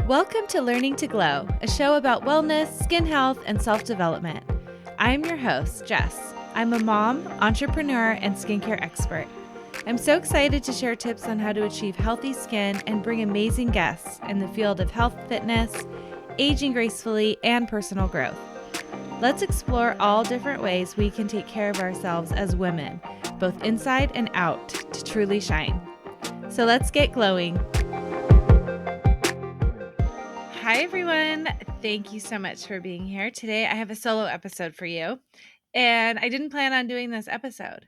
Welcome to Learning to Glow, a show about wellness, skin health, and self-development. I'm your host, Jess. I'm a mom, entrepreneur, and skincare expert. I'm so excited to share tips on how to achieve healthy skin and bring amazing guests in the field of health, fitness, aging gracefully, and personal growth. Let's explore all different ways we can take care of ourselves as women, both inside and out, to truly shine. So let's get glowing. Hi, everyone. Thank you so much for being here. Today, I have a solo episode for you, and I didn't plan on doing this episode,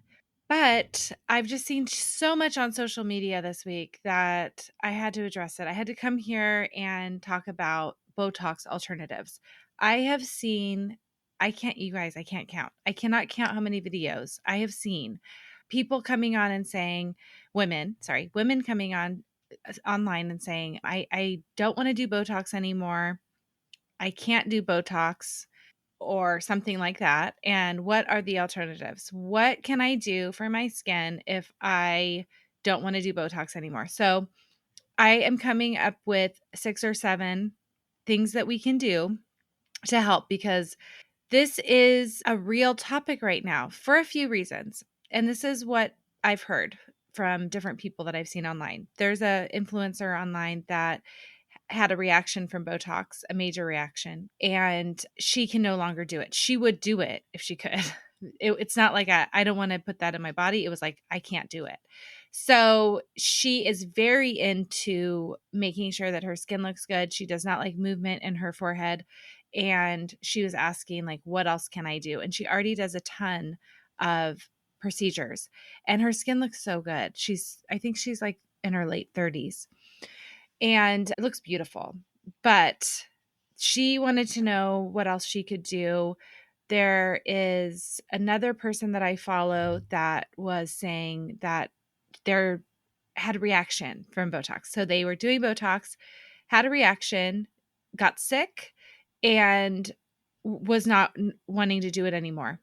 but I've just seen so much on social media this week that I had to address it. I had to come here and talk about Botox alternatives. I have seen, I can't count. I cannot count how many videos I have seen people coming on and saying, women coming on online and saying, I don't want to do Botox anymore. I can't do Botox or something like that. And what are the alternatives? What can I do for my skin if I don't want to do Botox anymore? So I am coming up with 6 or 7 things that we can do to help, because this is a real topic right now for a few reasons. And this is what I've heard from different people that I've seen online. There's an influencer online that had a reaction from Botox, a major reaction, and she can no longer do it. She would do it if she could. It's not like I don't want to put that in my body. It was like, I can't do it. So she is very into making sure that her skin looks good. She does not like movement in her forehead. And she was asking, like, what else can I do? And she already does a ton of procedures, and her skin looks so good. I think she's like in her late 30s, and it looks beautiful. But she wanted to know what else she could do. There is another person that I follow that was saying that they had a reaction from Botox. So they were doing Botox, had a reaction, got sick, and was not wanting to do it anymore.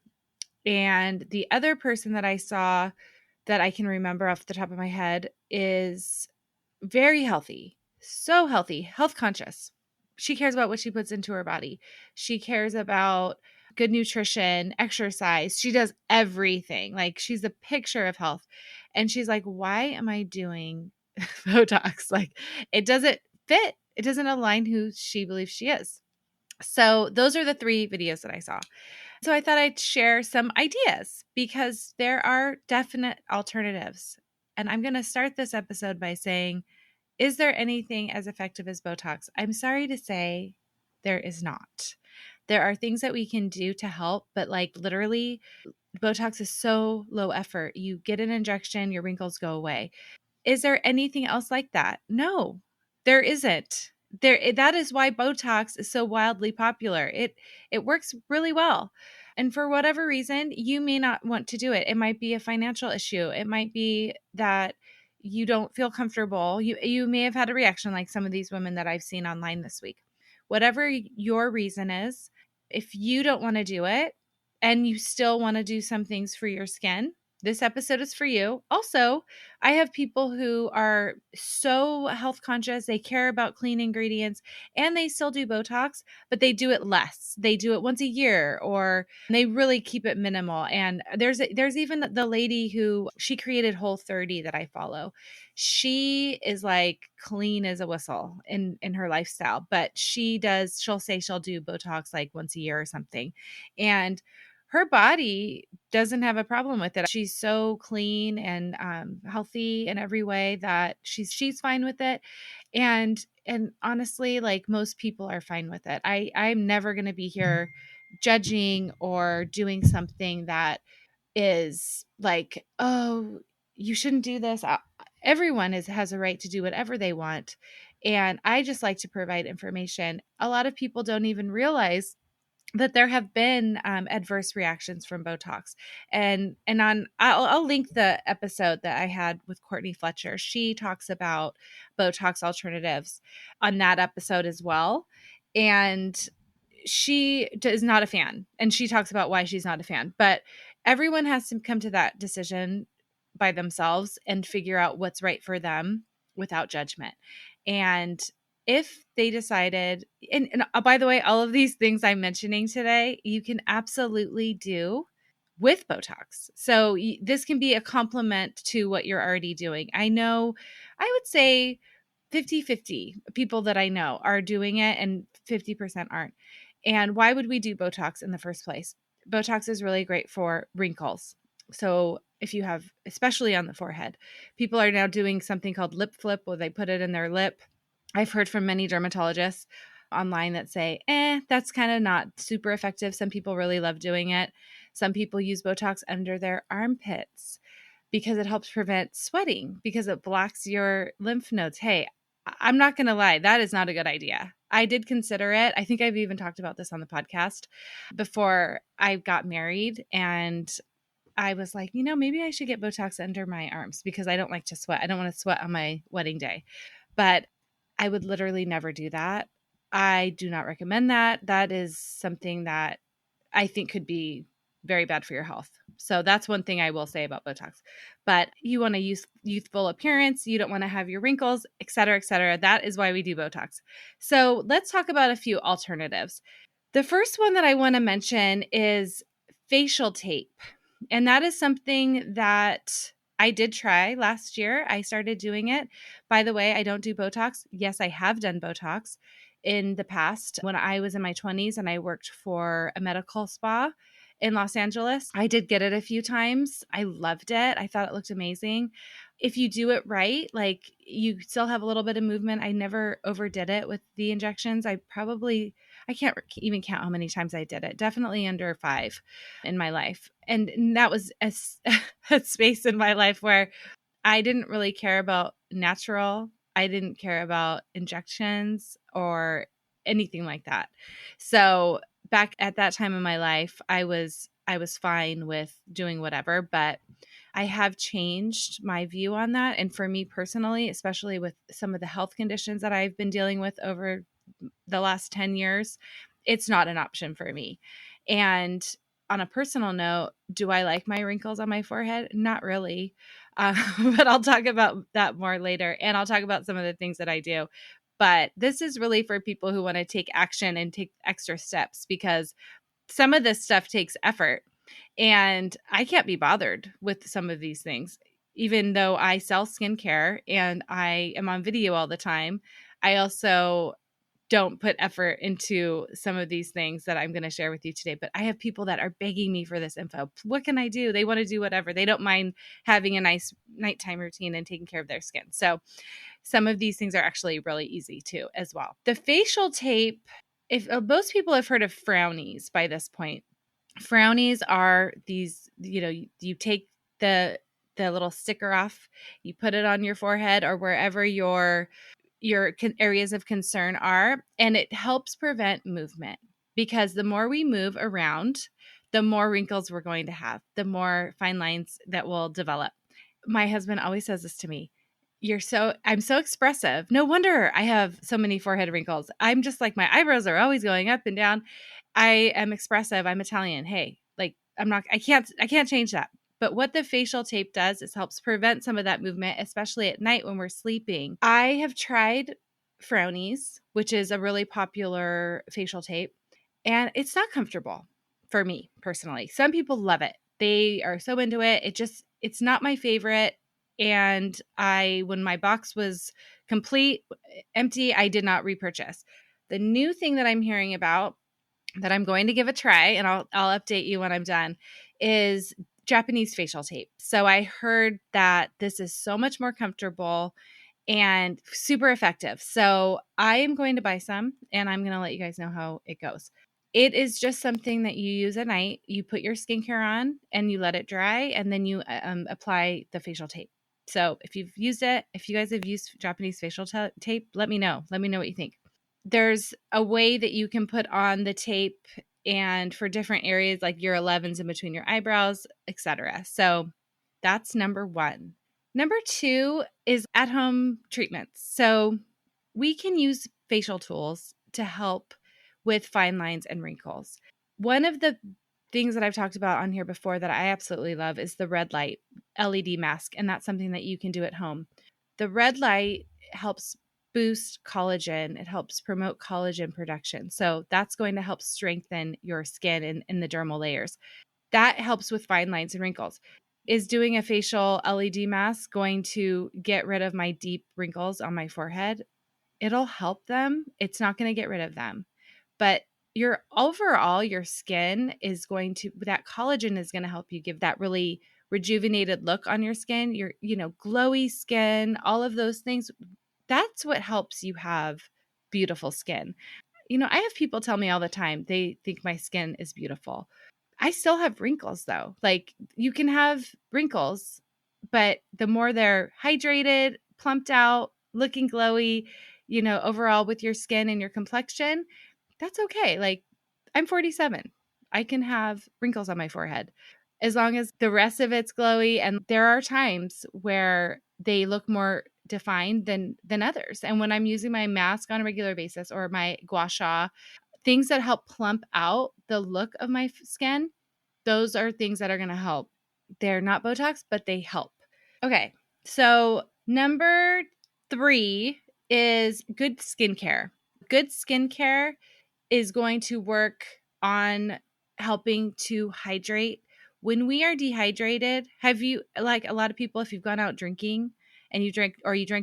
And the other person that I saw that I can remember off the top of my head is very healthy, so healthy, health conscious. She cares about what she puts into her body. She cares about good nutrition, exercise. She does everything. Like, she's a picture of health. And she's like, why am I doing Botox? Like, it doesn't fit. It doesn't align who she believes she is. So those are the 3 videos that I saw. So I thought I'd share some ideas, because there are definite alternatives. And I'm going to start this episode by saying, is there anything as effective as Botox? I'm sorry to say there is not. There are things that we can do to help, but like literally, Botox is so low effort. You get an injection, your wrinkles go away. Is there anything else like that? No, there isn't. That is why Botox is so wildly popular. It works really well. And for whatever reason, you may not want to do it. It might be a financial issue. It might be that you don't feel comfortable. You may have had a reaction like some of these women that I've seen online this week. Whatever your reason is, if you don't want to do it and you still want to do some things for your skin, this episode is for you. Also, I have people who are so health conscious, they care about clean ingredients, and they still do Botox, but they do it less. They do it once a year, or they really keep it minimal. And there's even the lady who, she created Whole30 that I follow. She is like clean as a whistle in her lifestyle, but she'll say she'll do Botox like once a year or something. And her body doesn't have a problem with it. She's so clean and healthy in every way that she's fine with it. And honestly, like, most people are fine with it. I'm never going to be here judging or doing something that is like, oh, you shouldn't do this. Everyone has a right to do whatever they want. And I just like to provide information. A lot of people don't even realize that there have been adverse reactions from Botox. And I'll link the episode that I had with Courtney Fletcher. She talks about Botox alternatives on that episode as well. And she is not a fan. And she talks about why she's not a fan. But everyone has to come to that decision by themselves and figure out what's right for them without judgment. And if they decided, and by the way, all of these things I'm mentioning today, you can absolutely do with Botox. So this can be a complement to what you're already doing. I know, I would say 50-50 people that I know are doing it and 50% aren't. And why would we do Botox in the first place? Botox is really great for wrinkles. So if you have, especially on the forehead, people are now doing something called lip flip where they put it in their lip. I've heard from many dermatologists online that say, that's kind of not super effective. Some people really love doing it. Some people use Botox under their armpits because it helps prevent sweating, because it blocks your lymph nodes. Hey, I'm not going to lie, that is not a good idea. I did consider it. I think I've even talked about this on the podcast before I got married. And I was like, maybe I should get Botox under my arms because I don't like to sweat. I don't want to sweat on my wedding day. But I would literally never do that. I do not recommend that. That is something that I think could be very bad for your health. So that's one thing I will say about Botox. But you want to use youthful appearance. You don't want to have your wrinkles, et cetera, et cetera. That is why we do Botox. So let's talk about a few alternatives. The first one that I want to mention is facial tape. And that is something that I did try last year. I started doing it. By the way, I don't do Botox. Yes, I have done Botox in the past when I was in my 20s and I worked for a medical spa in Los Angeles. I did get it a few times. I loved it. I thought it looked amazing. If you do it right, like you still have a little bit of movement. I never overdid it with the injections. I can't even count how many times I did it. Definitely under 5 in my life. And that was a space in my life where I didn't really care about natural. I didn't care about injections or anything like that. So back at that time in my life, I was fine with doing whatever, but I have changed my view on that. And for me personally, especially with some of the health conditions that I've been dealing with over the last 10 years, it's not an option for me. And on a personal note, do I like my wrinkles on my forehead? Not really. But I'll talk about that more later. And I'll talk about some of the things that I do. But this is really for people who want to take action and take extra steps, because some of this stuff takes effort. And I can't be bothered with some of these things. Even though I sell skincare and I am on video all the time, I also don't put effort into some of these things that I'm going to share with you today. But I have people that are begging me for this info. What can I do? They want to do whatever. They don't mind having a nice nighttime routine and taking care of their skin. So some of these things are actually really easy too, as well. The facial tape, if most people have heard of frownies by this point. Frownies are these, you take the little sticker off, you put it on your forehead or wherever your areas of concern are, and it helps prevent movement, because the more we move around, the more wrinkles we're going to have, the more fine lines that will develop. My husband always says this to me. I'm so expressive. No wonder I have so many forehead wrinkles. I'm just like, my eyebrows are always going up and down. I am expressive. I'm Italian. Hey, like I can't change that. But what the facial tape does is helps prevent some of that movement, especially at night when we're sleeping. I have tried Frownies, which is a really popular facial tape, and it's not comfortable for me personally. Some people love it. They are so into it. It's not my favorite. And when my box was complete, empty, I did not repurchase. The new thing that I'm hearing about that I'm going to give a try, and I'll update you when I'm done, is Japanese facial tape. So I heard that this is so much more comfortable and super effective. So I am going to buy some, and I'm going to let you guys know how it goes. It is just something that you use at night. You put your skincare on and you let it dry, and then you apply the facial tape. So if you've used it, if you guys have used Japanese facial tape, let me know. Let me know what you think. There's a way that you can put on the tape, and for different areas like your 11s in between your eyebrows, etc. So that's number 1. Number 2 is at-home treatments. So we can use facial tools to help with fine lines and wrinkles. One of the things that I've talked about on here before that I absolutely love is the red light LED mask, and that's something that you can do at home. The red light helps boost collagen. It helps promote collagen production. So that's going to help strengthen your skin and the dermal layers. That helps with fine lines and wrinkles. Is doing a facial LED mask going to get rid of my deep wrinkles on my forehead? It'll help them. It's not going to get rid of them. But your overall, your skin is going to, that collagen is going to help you give that really rejuvenated look on your skin, your, glowy skin, all of those things. That's what helps you have beautiful skin. I have people tell me all the time they think my skin is beautiful. I still have wrinkles though. Like, you can have wrinkles, but the more they're hydrated, plumped out, looking glowy, overall with your skin and your complexion, that's okay. Like, I'm 47. I can have wrinkles on my forehead as long as the rest of it's glowy. And there are times where they look more defined than others. And when I'm using my mask on a regular basis or my gua sha, things that help plump out the look of my skin, those are things that are going to help. They're not Botox, but they help. Okay. So number 3 is good skincare. Good skincare is going to work on helping to hydrate. When we are dehydrated, have you, like a lot of people, if you've gone out drinking and you drink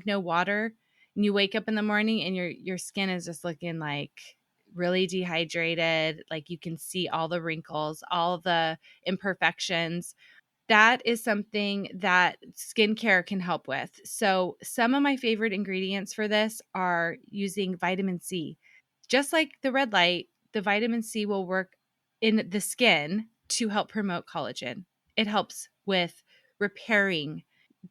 no water and you wake up in the morning and your skin is just looking like really dehydrated, like you can see all the wrinkles, all the imperfections. That is something that skincare can help with. So some of my favorite ingredients for this are using vitamin C. Just like the red light, the vitamin C will work in the skin to help promote collagen. It helps with repairing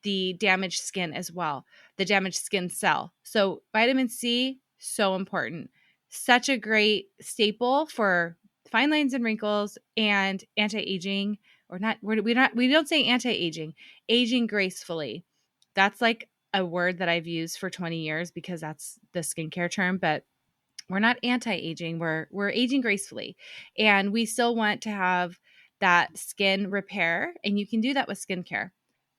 the damaged skin as well, the damaged skin cell. So vitamin C, so important. Such a great staple for fine lines and wrinkles and anti-aging, or not, we don't say anti-aging, aging gracefully. That's like a word that I've used for 20 years because that's the skincare term, but we're not anti-aging, we're aging gracefully. And we still want to have that skin repair, and you can do that with skincare.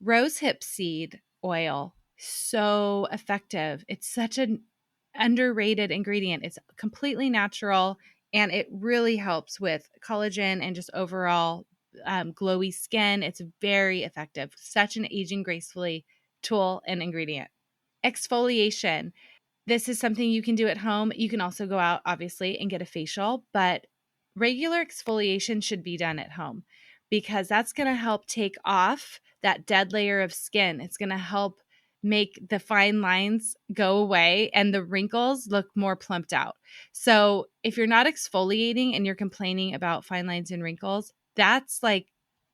Rosehip seed oil, so effective. It's such an underrated ingredient. It's completely natural and it really helps with collagen and just overall glowy skin. It's very effective. Such an aging gracefully tool and ingredient. Exfoliation. This is something you can do at home. You can also go out, obviously, and get a facial, but regular exfoliation should be done at home because that's going to help take off that dead layer of skin. It's going to help make the fine lines go away and the wrinkles look more plumped out. So if you're not exfoliating and you're complaining about fine lines and wrinkles, that's like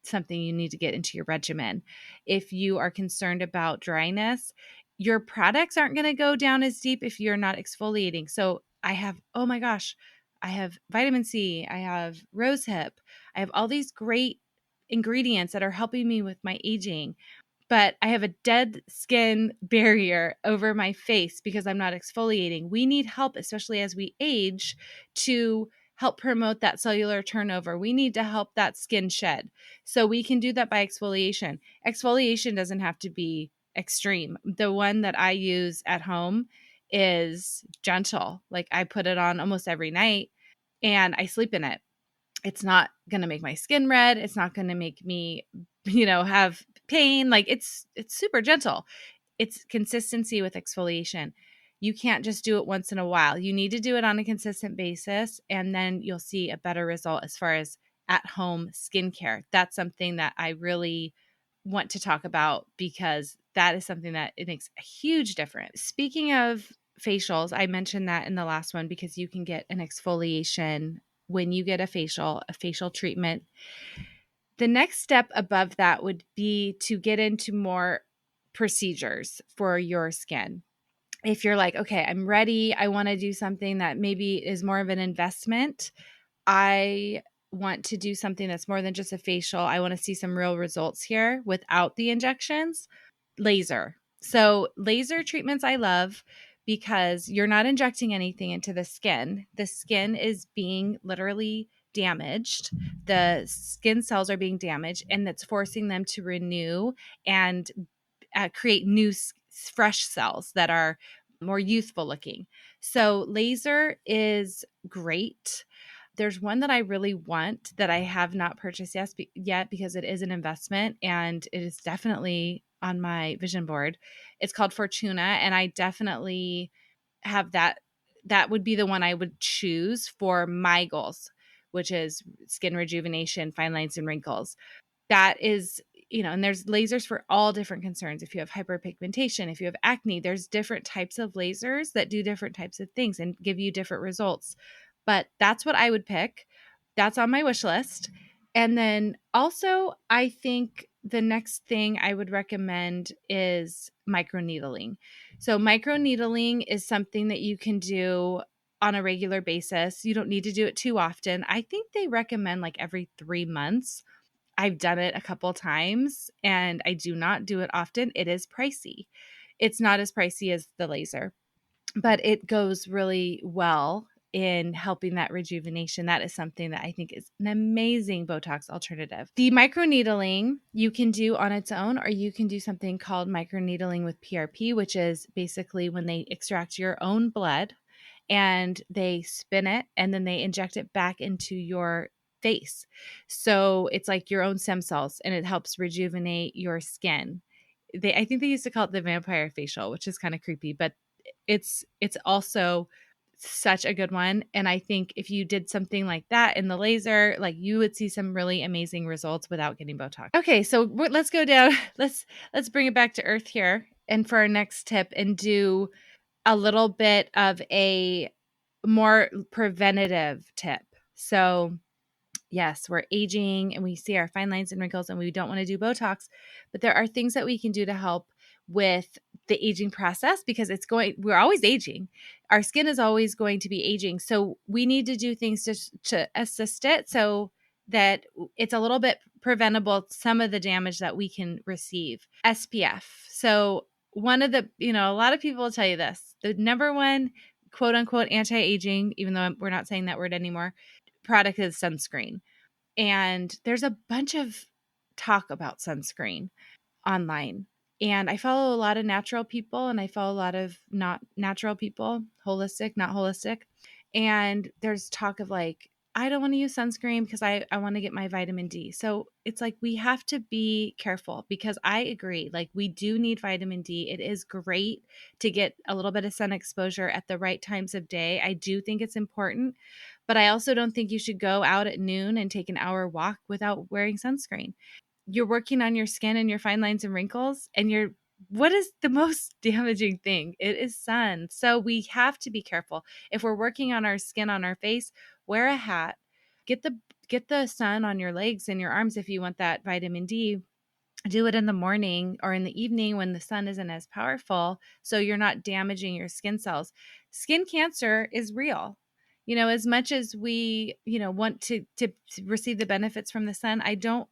something you need to get into your regimen. If you are concerned about dryness, your products aren't going to go down as deep if you're not exfoliating. So I have, oh my gosh, I have vitamin C, I have rosehip, I have all these great ingredients that are helping me with my aging, but I have a dead skin barrier over my face because I'm not exfoliating. We need help, especially as we age, to help promote that cellular turnover. We need to help that skin shed. So we can do that by exfoliation. Exfoliation doesn't have to be extreme. The one that I use at home is gentle. Like, I put it on almost every night and I sleep in it. It's not going to make my skin red. It's not going to make me, have pain. Like, it's super gentle. It's consistency with exfoliation. You can't just do it once in a while. You need to do it on a consistent basis, and then you'll see a better result as far as at-home skincare. That's something that I really want to talk about because that is something that it makes a huge difference. Speaking of facials, I mentioned that in the last one because you can get an exfoliation when you get a facial treatment. The next step above that would be to get into more procedures for your skin. If you're like, okay, I'm ready, I want to do something that maybe is more of an investment. I want to do something that's more than just a facial. I want to see some real results here without the injections. Laser. So laser treatments I love because you're not injecting anything into the skin. The skin is being literally damaged. The skin cells are being damaged, and that's forcing them to renew and create new fresh cells that are more youthful looking. So laser is great. There's one that I really want that I have not purchased yet because it is an investment and it is definitely on my vision board. It's called Fortuna, and I definitely have that. That would be the one I would choose for my goals, which is skin rejuvenation, fine lines, and wrinkles. That is, and there's lasers for all different concerns. If you have hyperpigmentation, if you have acne, there's different types of lasers that do different types of things and give you different results. But that's what I would pick. That's on my wish list. And then also, I think the next thing I would recommend is microneedling. So, microneedling is something that you can do on a regular basis. You don't need to do it too often. I think they recommend like every 3 months. I've done it a couple times and I do not do it often. It is pricey. It's not as pricey as the laser, but it goes really well in helping that rejuvenation. That is something that I think is an amazing Botox alternative. The microneedling you can do on its own, or you can do something called microneedling with PRP, which is basically when they extract your own blood and they spin it and then they inject it back into your face. So it's like your own stem cells and it helps rejuvenate your skin. I think they used to call it the vampire facial, which is kind of creepy, but it's also such a good one. And I think if you did something like that in the laser, like you would see some really amazing results without getting Botox. Okay, so let's go down. Let's bring it back to earth here, and for our next tip, and do a little bit of a more preventative tip. So yes, we're aging and we see our fine lines and wrinkles and we don't want to do Botox, but there are things that we can do to help with the aging process because we're always aging. Our skin is always going to be aging. So we need to do things to assist it so that it's a little bit preventable, some of the damage that we can receive. SPF. So one of the, a lot of people will tell you this, the number one quote unquote anti-aging, even though we're not saying that word anymore, product is sunscreen. And there's a bunch of talk about sunscreen online. And I follow a lot of natural people and I follow a lot of not natural people, holistic, not holistic. And there's talk of like, I don't want to use sunscreen because I want to get my vitamin D. So it's like we have to be careful because I agree. Like we do need vitamin D. It is great to get a little bit of sun exposure at the right times of day. I do think it's important, but I also don't think you should go out at noon and take an hour walk without wearing sunscreen. You're working on your skin and your fine lines and wrinkles, and what is the most damaging thing? It is sun. So we have to be careful. If we're working on our skin, on our face, wear a hat. Get the sun on your legs and your arms if you want that vitamin D. Do it in the morning or in the evening when the sun isn't as powerful, so you're not damaging your skin cells. Skin cancer is real. As much as we, want to receive the benefits from the sun, I don't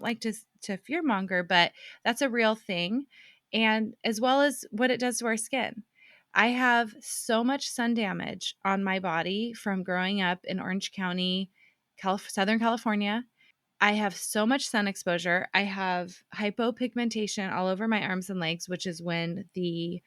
like to fearmonger, but that's a real thing. And as well as what it does to our skin. I have so much sun damage on my body from growing up in Orange County, Southern California. I have so much sun exposure. I have hypopigmentation all over my arms and legs, which is when the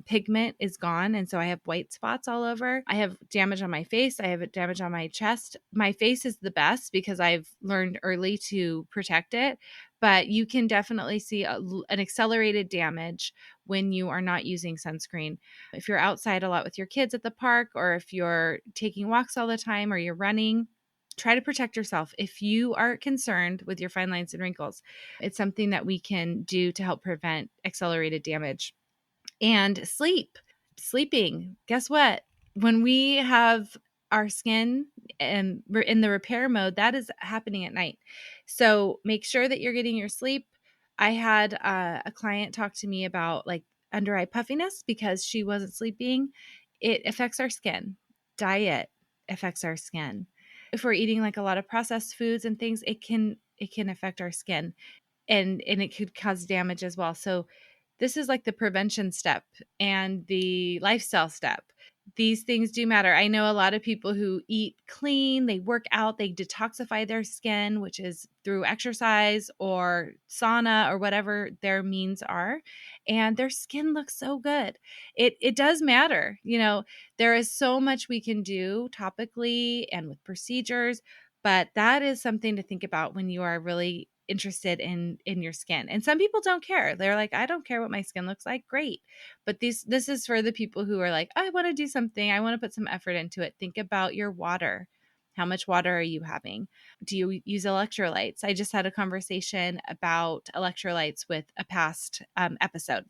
pigment is gone. And so I have white spots all over. I have damage on my face. I have damage on my chest. My face is the best because I've learned early to protect it. But you can definitely see an accelerated damage when you are not using sunscreen. If you're outside a lot with your kids at the park, or if you're taking walks all the time, or you're running, try to protect yourself. If you are concerned with your fine lines and wrinkles, it's something that we can do to help prevent accelerated damage. And sleeping. Guess what? When we have our skin and we're in the repair mode, that is happening at night. So make sure that you're getting your sleep. I had a client talk to me about like under eye puffiness because she wasn't sleeping. It affects our skin. Diet affects our skin. If we're eating like a lot of processed foods and things, it can affect our skin and it could cause damage as well. So this is like the prevention step and the lifestyle step. these things do matter. I know a lot of people who eat clean, they work out, they detoxify their skin, which is through exercise or sauna or whatever their means are, and their skin looks so good. It does matter. There is so much we can do topically and with procedures, but that is something to think about when you are really interested in your skin. And some people don't care. They're like, I don't care what my skin looks like. Great. But this is for the people who are like, I want to do something. I want to put some effort into it. Think about your water. How much water are you having? Do you use electrolytes? I just had a conversation about electrolytes with a past episode.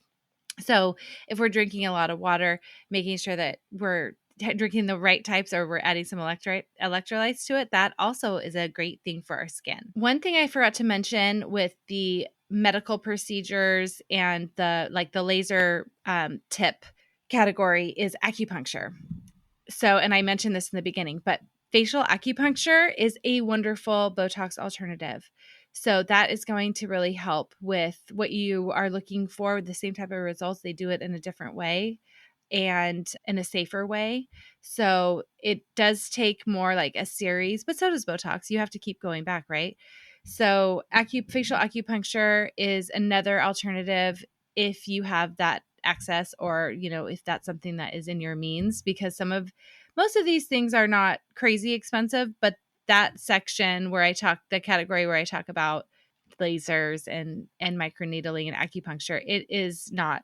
So if we're drinking a lot of water, making sure that we're drinking the right types or we're adding some electrolytes to it, that also is a great thing for our skin. One thing I forgot to mention with the medical procedures and the laser tip category is acupuncture. So, and I mentioned this in the beginning, but facial acupuncture is a wonderful Botox alternative. So that is going to really help with what you are looking for, the same type of results. They do it in a different way and in a safer way. So it does take more like a series, but so does Botox. You have to keep going back, right? So facial acupuncture is another alternative if you have that access, or if that's something that is in your means, because most of these things are not crazy expensive, but that section where the category where I talk about lasers and microneedling and acupuncture, it is not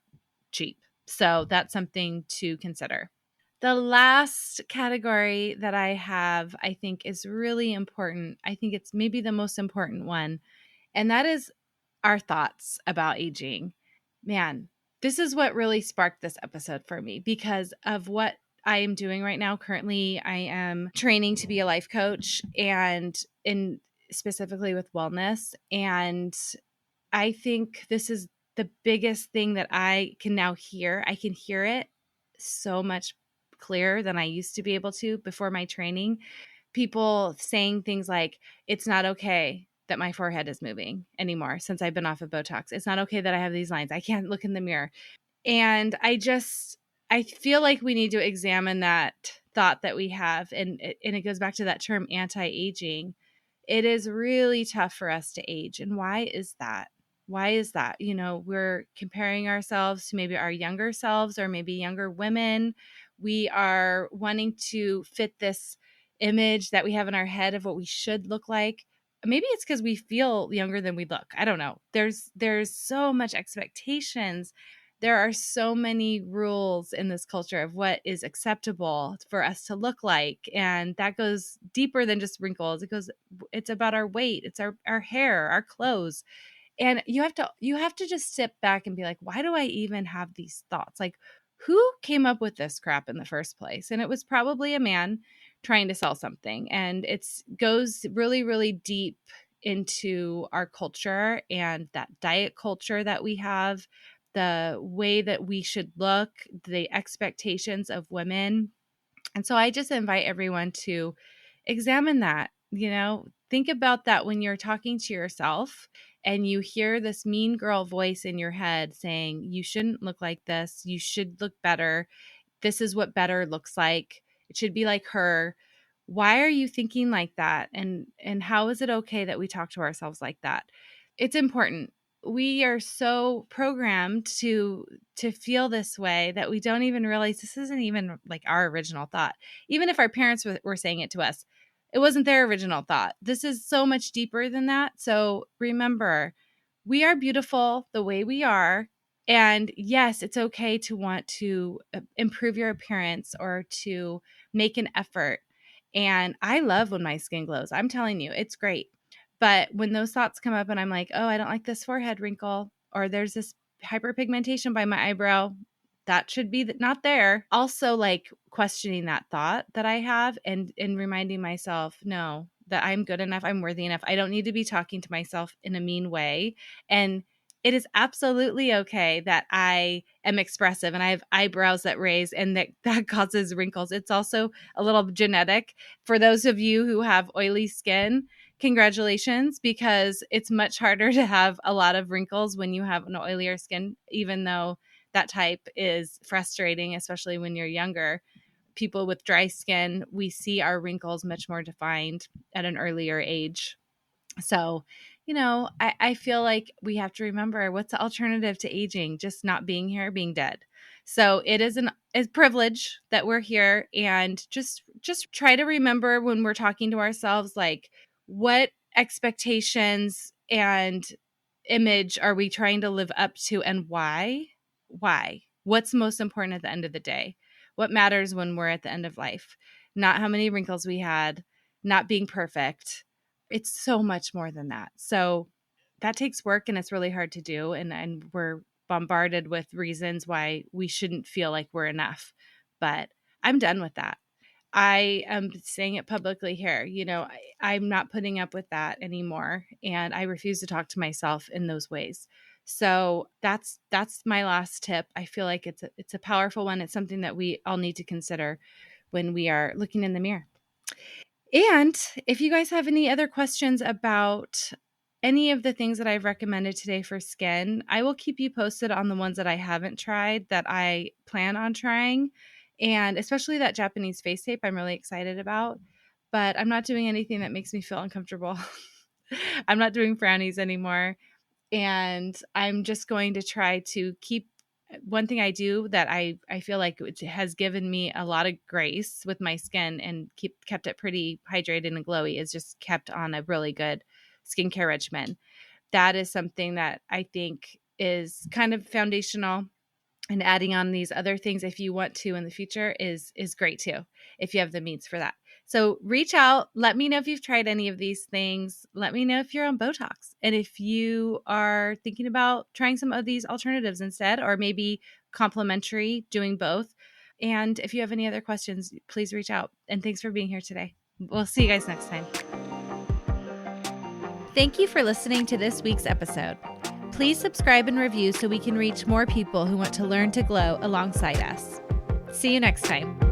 cheap. So that's something to consider. The last category that I have, I think, is really important. I think it's maybe the most important one, and that is our thoughts about aging. Man, this is what really sparked this episode for me because of what I am doing right now. Currently, I am training to be a life coach and specifically with wellness. And I think this is the biggest thing that I can now hear. I can hear it so much clearer than I used to be able to before my training. People saying things like, it's not okay that my forehead is moving anymore since I've been off of Botox. It's not okay that I have these lines. I can't look in the mirror. And I feel like we need to examine that thought that we have. And it goes back to that term anti-aging. It is really tough for us to age. And why is that? Why is that? We're comparing ourselves to maybe our younger selves or maybe younger women. We are wanting to fit this image that we have in our head of what we should look like. Maybe it's because we feel younger than we look. I don't know. There's so much expectations. There are so many rules in this culture of what is acceptable for us to look like. And that goes deeper than just wrinkles. It's about our weight. It's our hair, our clothes. And you have to just sit back and be like, why do I even have these thoughts? Like, who came up with this crap in the first place? And it was probably a man trying to sell something. And it goes really, really deep into our culture and that diet culture that we have, the way that we should look, the expectations of women. And so I just invite everyone to examine that, think about that when you're talking to yourself and you hear this mean girl voice in your head saying, you shouldn't look like this. You should look better. This is what better looks like. It should be like her. Why are you thinking like that? And how is it okay that we talk to ourselves like that? It's important. We are so programmed to feel this way that we don't even realize this isn't even like our original thought. Even if our parents were saying it to us, it wasn't their original thought. This is so much deeper than that. So remember, we are beautiful the way we are. And yes, it's okay to want to improve your appearance or to make an effort. And I love when my skin glows. I'm telling you, it's great. But when those thoughts come up and I'm like, oh, I don't like this forehead wrinkle, or there's this hyperpigmentation by my eyebrow, that should be not there. Also, like questioning that thought that I have and reminding myself, no, that I'm good enough, I'm worthy enough. I don't need to be talking to myself in a mean way. And it is absolutely okay that I am expressive and I have eyebrows that raise and that causes wrinkles. It's also a little genetic. For those of you who have oily skin, congratulations, because it's much harder to have a lot of wrinkles when you have an oilier skin, even though that type is frustrating, especially when you're younger. people with dry skin, we see our wrinkles much more defined at an earlier age. So, I feel like we have to remember, what's the alternative to aging? Just not being here, being dead. So it is a privilege that we're here, and just try to remember when we're talking to ourselves, like, what expectations and image are we trying to live up to, and why? Why? What's most important at the end of the day? What matters when we're at the end of life? Not how many wrinkles we had, not being perfect. It's so much more than that. So that takes work, and it's really hard to do. And we're bombarded with reasons why we shouldn't feel like we're enough. But I'm done with that. I am saying it publicly here. I'm not putting up with that anymore. And I refuse to talk to myself in those ways. So that's my last tip. I feel like it's a powerful one. It's something that we all need to consider when we are looking in the mirror. And if you guys have any other questions about any of the things that I've recommended today for skin, I will keep you posted on the ones that I haven't tried that I plan on trying. And especially that Japanese face tape, I'm really excited about. But I'm not doing anything that makes me feel uncomfortable. I'm not doing frownies anymore. And I'm just going to try to keep one thing I do that I feel like it has given me a lot of grace with my skin and kept it pretty hydrated and glowy, is just kept on a really good skincare regimen. That is something that I think is kind of foundational, and adding on these other things, if you want to in the future, is great too, if you have the means for that. So reach out. Let me know if you've tried any of these things. Let me know if you're on Botox, and if you are thinking about trying some of these alternatives instead, or maybe complementary, doing both. And if you have any other questions, please reach out. And thanks for being here today. We'll see you guys next time. Thank you for listening to this week's episode. Please subscribe and review so we can reach more people who want to learn to glow alongside us. See you next time.